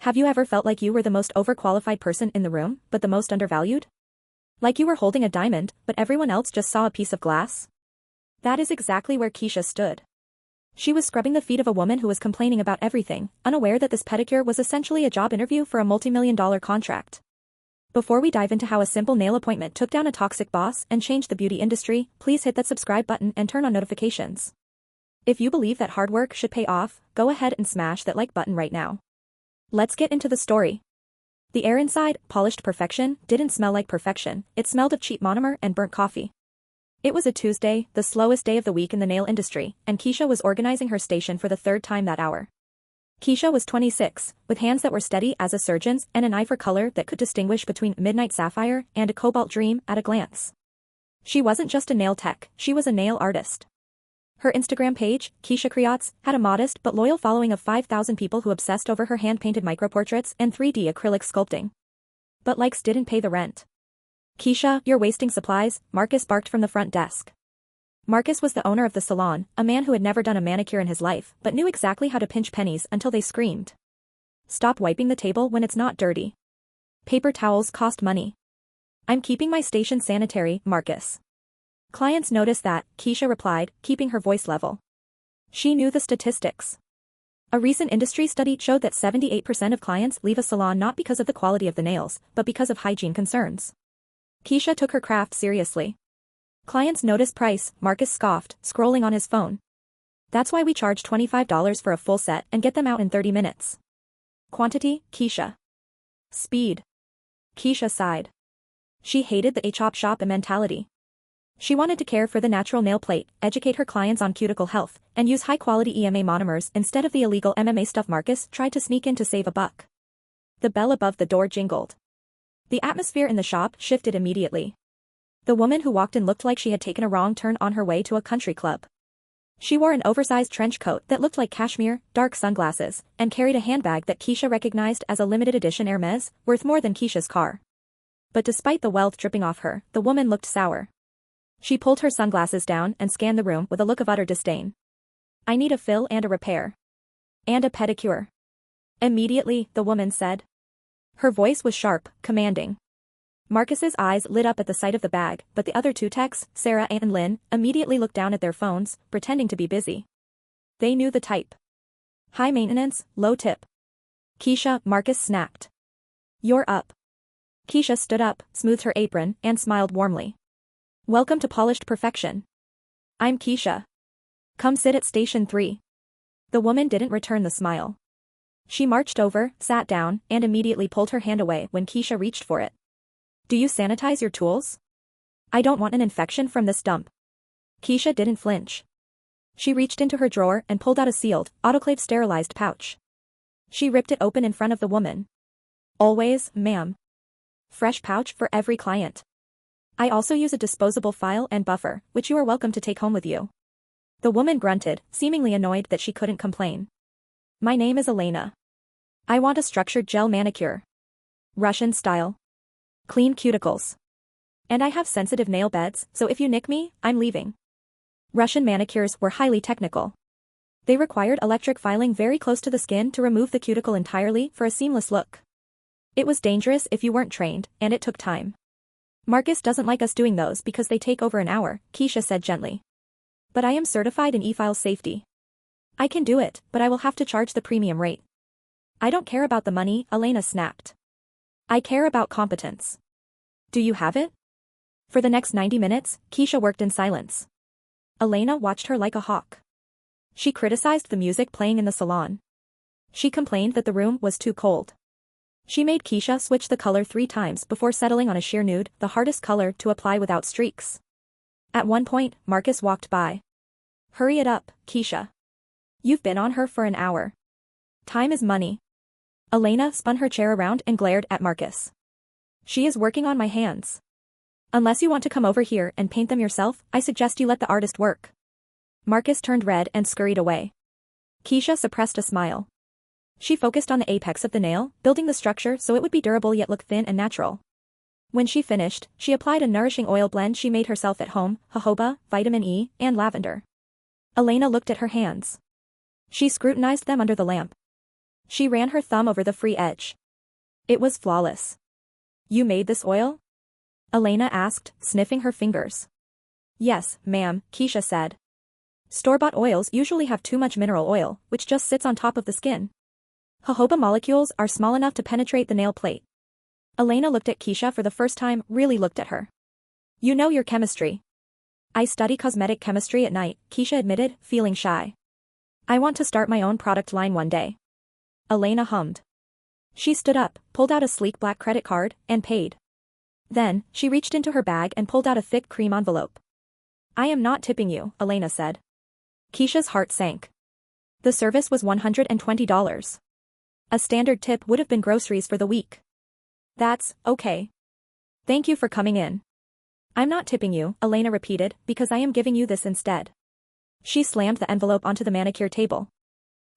Have you ever felt like you were the most overqualified person in the room, but the most undervalued? Like you were holding a diamond, but everyone else just saw a piece of glass? That is exactly where Keisha stood. She was scrubbing the feet of a woman who was complaining about everything, unaware that this pedicure was essentially a job interview for a multi-million-dollar contract. Before we dive into how a simple nail appointment took down a toxic boss and changed the beauty industry, please hit that subscribe button and turn on notifications. If you believe that hard work should pay off, go ahead and smash that like button right now. Let's get into the story. The air inside, polished perfection, didn't smell like perfection, it smelled of cheap monomer and burnt coffee. It was a Tuesday, the slowest day of the week in the nail industry, and Keisha was organizing her station for the third time that hour. Keisha was 26, with hands that were steady as a surgeon's and an eye for color that could distinguish between a midnight sapphire and a cobalt dream at a glance. She wasn't just a nail tech, she was a nail artist. Her Instagram page, Keisha Creates, had a modest but loyal following of 5,000 people who obsessed over her hand-painted microportraits and 3D acrylic sculpting. But likes didn't pay the rent. "Keisha, you're wasting supplies," Marcus barked from the front desk. Marcus was the owner of the salon, a man who had never done a manicure in his life, but knew exactly how to pinch pennies until they screamed. "Stop wiping the table when it's not dirty. Paper towels cost money." "I'm keeping my station sanitary, Marcus." "Clients notice that," Keisha replied, keeping her voice level. She knew the statistics. A recent industry study showed that 78% of clients leave a salon not because of the quality of the nails, but because of hygiene concerns. Keisha took her craft seriously. "Clients notice price," Marcus scoffed, scrolling on his phone. "That's why we charge $25 for a full set and get them out in 30 minutes. Quantity, Keisha. Speed." Keisha sighed. She hated the chop shop mentality. She wanted to care for the natural nail plate, educate her clients on cuticle health, and use high-quality EMA monomers instead of the illegal MMA stuff Marcus tried to sneak in to save a buck. The bell above the door jingled. The atmosphere in the shop shifted immediately. The woman who walked in looked like she had taken a wrong turn on her way to a country club. She wore an oversized trench coat that looked like cashmere, dark sunglasses, and carried a handbag that Keisha recognized as a limited edition Hermes, worth more than Keisha's car. But despite the wealth dripping off her, the woman looked sour. She pulled her sunglasses down and scanned the room with a look of utter disdain. "I need a fill and a repair. And a pedicure." "Immediately," the woman said. Her voice was sharp, commanding. Marcus's eyes lit up at the sight of the bag, but the other two techs, Sarah and Lynn, immediately looked down at their phones, pretending to be busy. They knew the type. High maintenance, low tip. "Keisha," Marcus snapped. "You're up." Keisha stood up, smoothed her apron, and smiled warmly. "Welcome to Polished Perfection. I'm Keisha. Come sit at Station 3. The woman didn't return the smile. She marched over, sat down, and immediately pulled her hand away when Keisha reached for it. "Do you sanitize your tools? I don't want an infection from this dump." Keisha didn't flinch. She reached into her drawer and pulled out a sealed, autoclave sterilized pouch. She ripped it open in front of the woman. "Always, ma'am. Fresh pouch for every client. I also use a disposable file and buffer, which you are welcome to take home with you." The woman grunted, seemingly annoyed that she couldn't complain. "My name is Elena. I want a structured gel manicure. Russian style. Clean cuticles. And I have sensitive nail beds, so if you nick me, I'm leaving." Russian manicures were highly technical. They required electric filing very close to the skin to remove the cuticle entirely for a seamless look. It was dangerous if you weren't trained, and it took time. "Marcus doesn't like us doing those because they take over an hour," Keisha said gently. "But I am certified in e-file safety. I can do it, but I will have to charge the premium rate." "I don't care about the money," Elena snapped. "I care about competence. Do you have it?" For the next 90 minutes, Keisha worked in silence. Elena watched her like a hawk. She criticized the music playing in the salon. She complained that the room was too cold. She made Keisha switch the color 3 times before settling on a sheer nude, the hardest color to apply without streaks. At one point, Marcus walked by. "Hurry it up, Keisha. You've been on her for an hour. Time is money." Elena spun her chair around and glared at Marcus. "She is working on my hands. Unless you want to come over here and paint them yourself, I suggest you let the artist work." Marcus turned red and scurried away. Keisha suppressed a smile. She focused on the apex of the nail, building the structure so it would be durable yet look thin and natural. When she finished, she applied a nourishing oil blend she made herself at home, jojoba, vitamin E, and lavender. Elena looked at her hands. She scrutinized them under the lamp. She ran her thumb over the free edge. It was flawless. You made this oil? Elena asked, sniffing her fingers. Yes, ma'am, Keisha said. Store-bought oils usually have too much mineral oil, which just sits on top of the skin. Jojoba molecules are small enough to penetrate the nail plate. Elena looked at Keisha for the first time, really looked at her. You know your chemistry. I study cosmetic chemistry at night, Keisha admitted, feeling shy. I want to start my own product line one day. Elena hummed. She stood up, pulled out a sleek black credit card, and paid. Then, she reached into her bag and pulled out a thick cream envelope. I am not tipping you, Elena said. Keisha's heart sank. The service was $120. A standard tip would have been groceries for the week. That's okay. Thank you for coming in. I'm not tipping you, Elena repeated, because I am giving you this instead. She slammed the envelope onto the manicure table.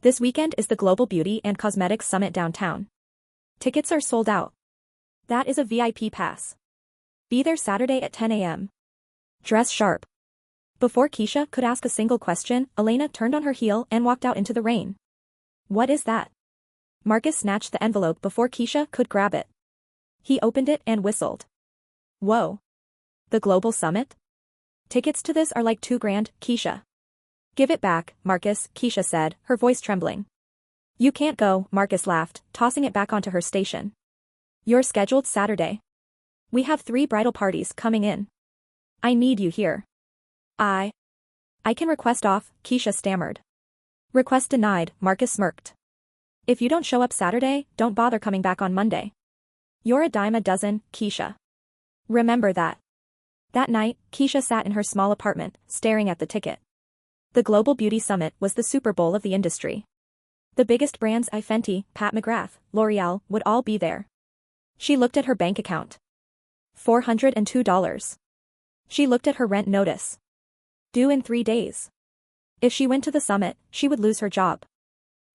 This weekend is the Global Beauty and Cosmetics Summit downtown. Tickets are sold out. That is a VIP pass. Be there Saturday at 10 a.m. Dress sharp. Before Keisha could ask a single question, Elena turned on her heel and walked out into the rain. What is that? Marcus snatched the envelope before Keisha could grab it. He opened it and whistled. Whoa. The Global Summit? Tickets to this are like $2,000, Keisha. Give it back, Marcus, Keisha said, her voice trembling. You can't go, Marcus laughed, tossing it back onto her station. You're scheduled Saturday. We have 3 bridal parties coming in. I need you here. I can request off, Keisha stammered. Request denied, Marcus smirked. If you don't show up Saturday, don't bother coming back on Monday. You're a dime a dozen, Keisha. Remember that. That night, Keisha sat in her small apartment, staring at the ticket. The Global Beauty Summit was the Super Bowl of the industry. The biggest brands Fenty, Pat McGrath, L'Oreal would all be there. She looked at her bank account. $402. She looked at her rent notice. Due in 3 days. If she went to the summit, she would lose her job.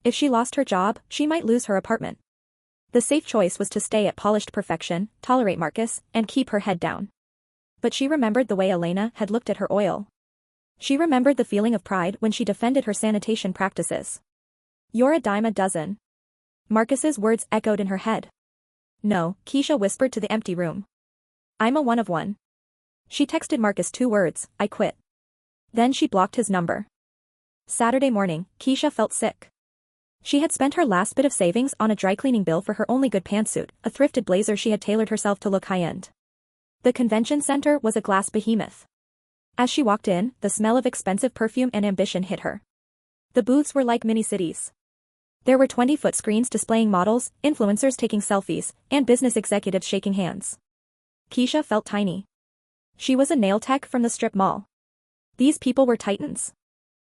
If she lost her job, she might lose her apartment. The safe choice was to stay at Polished Perfection, tolerate Marcus, and keep her head down. But she remembered the way Elena had looked at her oil. She remembered the feeling of pride when she defended her sanitation practices. You're a dime a dozen. Marcus's words echoed in her head. No, Keisha whispered to the empty room. I'm a one of one. She texted Marcus 2 words, I quit. Then she blocked his number. Saturday morning, Keisha felt sick. She had spent her last bit of savings on a dry cleaning bill for her only good pantsuit, a thrifted blazer she had tailored herself to look high-end. The convention center was a glass behemoth. As she walked in, the smell of expensive perfume and ambition hit her. The booths were like mini-cities. There were 20-foot screens displaying models, influencers taking selfies, and business executives shaking hands. Keisha felt tiny. She was a nail tech from the strip mall. These people were titans.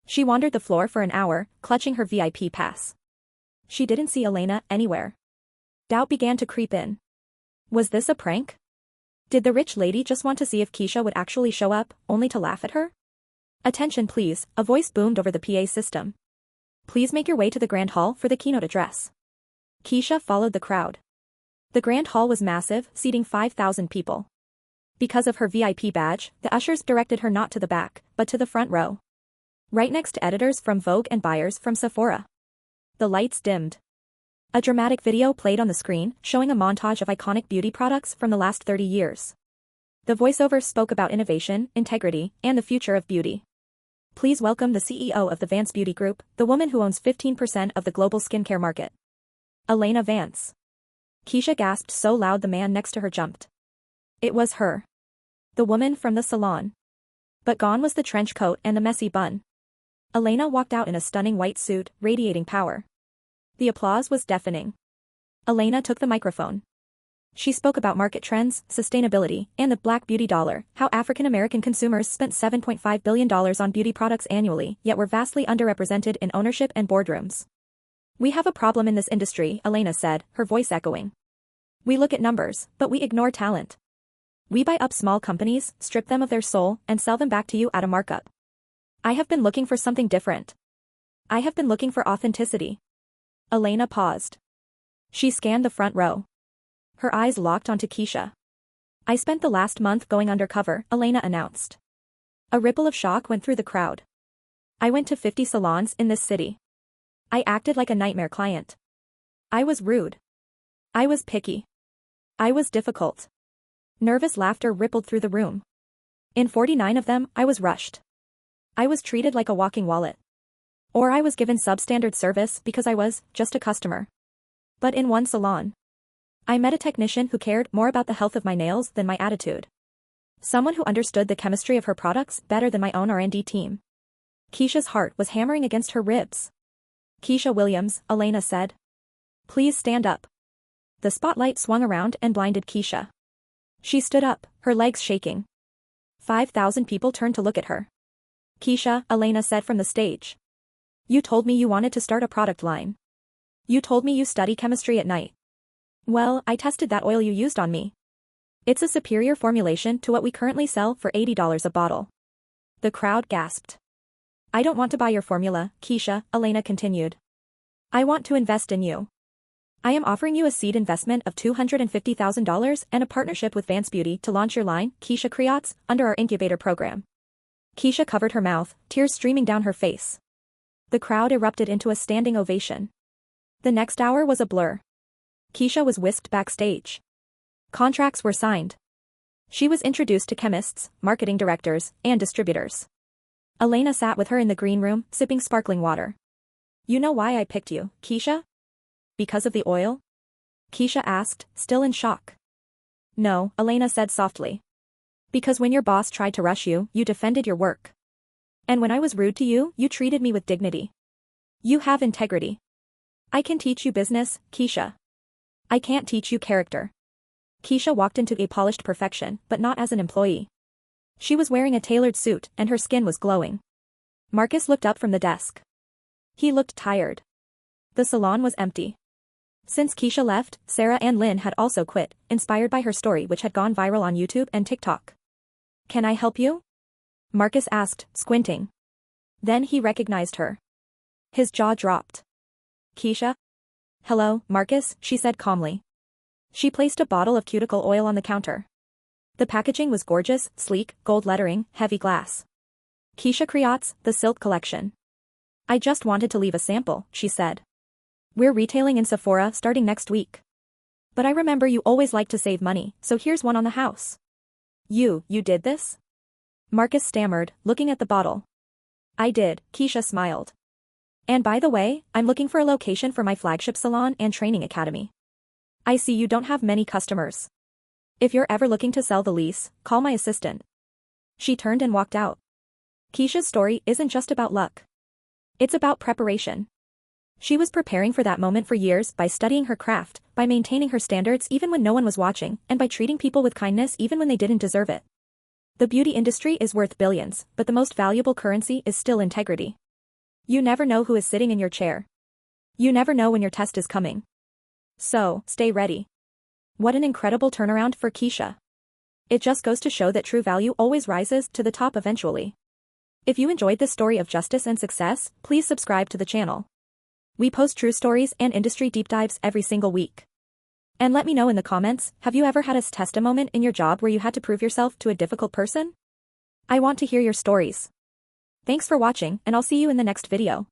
She wandered the floor for an hour, clutching her VIP pass. She didn't see Elena anywhere. Doubt began to creep in. Was this a prank? Did the rich lady just want to see if Keisha would actually show up, only to laugh at her? Attention please, a voice boomed over the PA system. Please make your way to the Grand Hall for the keynote address. Keisha followed the crowd. The Grand Hall was massive, seating 5,000 people. Because of her VIP badge, the ushers directed her not to the back, but to the front row. Right next to editors from Vogue and buyers from Sephora. The lights dimmed. A dramatic video played on the screen, showing a montage of iconic beauty products from the last 30 years. The voiceover spoke about innovation, integrity, and the future of beauty. Please welcome the CEO of the Vance Beauty Group, the woman who owns 15% of the global skincare market. Elena Vance. Keisha gasped so loud the man next to her jumped. It was her. The woman from the salon. But gone was the trench coat and the messy bun. Elena walked out in a stunning white suit, radiating power. The applause was deafening. Elena took the microphone. She spoke about market trends, sustainability, and the black beauty dollar, how African American consumers spent $7.5 billion on beauty products annually, yet were vastly underrepresented in ownership and boardrooms. We have a problem in this industry, Elena said, her voice echoing. We look at numbers, but we ignore talent. We buy up small companies, strip them of their soul, and sell them back to you at a markup. I have been looking for something different. I have been looking for authenticity. Elena paused. She scanned the front row. Her eyes locked onto Keisha. I spent the last month going undercover, Elena announced. A ripple of shock went through the crowd. I went to 50 salons in this city. I acted like a nightmare client. I was rude. I was picky. I was difficult. Nervous laughter rippled through the room. In 49 of them, I was rushed. I was treated like a walking wallet. Or I was given substandard service because I was just a customer. But in one salon, I met a technician who cared more about the health of my nails than my attitude. Someone who understood the chemistry of her products better than my own R&D team. Keisha's heart was hammering against her ribs. Keisha Williams, Elena said. Please stand up. The spotlight swung around and blinded Keisha. She stood up, her legs shaking. 5,000 people turned to look at her. Keisha, Elena said from the stage. You told me you wanted to start a product line. You told me you study chemistry at night. Well, I tested that oil you used on me. It's a superior formulation to what we currently sell for $80 a bottle. The crowd gasped. I don't want to buy your formula, Keisha, Elena continued. I want to invest in you. I am offering you a seed investment of $250,000 and a partnership with Vance Beauty to launch your line, Keisha Creates, under our incubator program. Keisha covered her mouth, tears streaming down her face. The crowd erupted into a standing ovation. The next hour was a blur. Keisha was whisked backstage. Contracts were signed. She was introduced to chemists, marketing directors, and distributors. Elena sat with her in the green room, sipping sparkling water. You know why I picked you, Keisha? Because of the oil? Keisha asked, still in shock. No, Elena said softly. Because when your boss tried to rush you, you defended your work. And when I was rude to you, you treated me with dignity. You have integrity. I can teach you business, Keisha. I can't teach you character. Keisha walked into a polished perfection, but not as an employee. She was wearing a tailored suit, and her skin was glowing. Marcus looked up from the desk. He looked tired. The salon was empty. Since Keisha left, Sarah and Lynn had also quit, inspired by her story which had gone viral on YouTube and TikTok. Can I help you? Marcus asked, squinting. Then he recognized her. His jaw dropped. Keisha? Hello, Marcus, she said calmly. She placed a bottle of cuticle oil on the counter. The packaging was gorgeous, sleek, gold lettering, heavy glass. Keisha Creates, the Silk Collection. I just wanted to leave a sample, she said. We're retailing in Sephora starting next week. But I remember you always like to save money, so here's one on the house. You did this? Marcus stammered, looking at the bottle. I did, Keisha smiled. And by the way, I'm looking for a location for my flagship salon and training academy. I see you don't have many customers. If you're ever looking to sell the lease, call my assistant. She turned and walked out. Keisha's story isn't just about luck. It's about preparation. She was preparing for that moment for years by studying her craft, by maintaining her standards even when no one was watching, and by treating people with kindness even when they didn't deserve it. The beauty industry is worth billions, but the most valuable currency is still integrity. You never know who is sitting in your chair. You never know when your test is coming. So, stay ready. What an incredible turnaround for Keisha. It just goes to show that true value always rises to the top eventually. If you enjoyed this story of justice and success, please subscribe to the channel. We post true stories and industry deep dives every single week. And let me know in the comments, have you ever had a test moment in your job where you had to prove yourself to a difficult person? I want to hear your stories. Thanks for watching, and I'll see you in the next video.